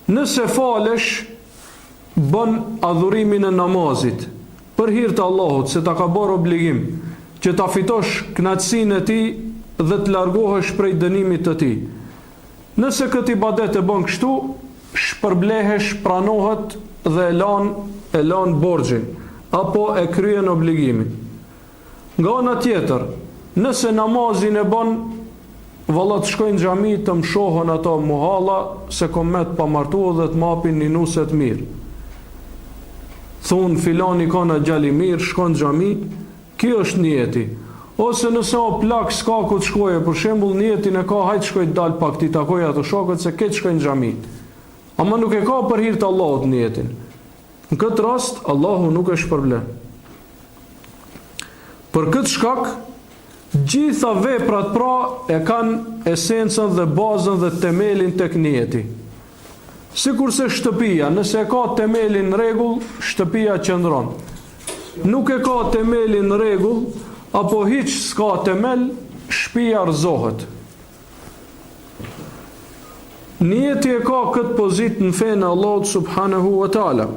Nëse falesh, bën adhurimin e namazit për hir të Allahut, se ta ka bërë obligim që ta fitosh kënaqësinë e tij dhe të largohesh prej dënimit të tij. Nëse këtë ibadet e bën kështu, shpërblehesh, pranohet dhe e lan borxhin apo e kryen obligimin. Nga ana tjetër, nëse namazin e bën, valla të shkojnë në xhami të mshohën ato muhalla se komet pa martuar dhe të mapin një nuse të mirë. Thonë filani ka në gjali mirë, shkon në xhami, kjo është niyeti. Ose nëse o plak s'ka ku të shkoje, për shembull niyetin e ka, hajtë shkoj të dal pak ti takoj ato shokët se këtë shkojnë në xhami. Ama nuk e ka për hir të Allahut niyetin. Në këtë rast Allahu nuk e shpërblen. Për këtë shkak, gjitha veprat pra e kanë esencën dhe bazën dhe temelin tek niyeti. Sikurse shtëpia, nëse ka temelin në rregull, shtëpia qëndron. Nuk e ka temelin në rregull, apo hiç s'ka temel, shtëpia rrezohet. Niyeti e ka këtë pozitë në fenë Allahut subhanahu wa taala.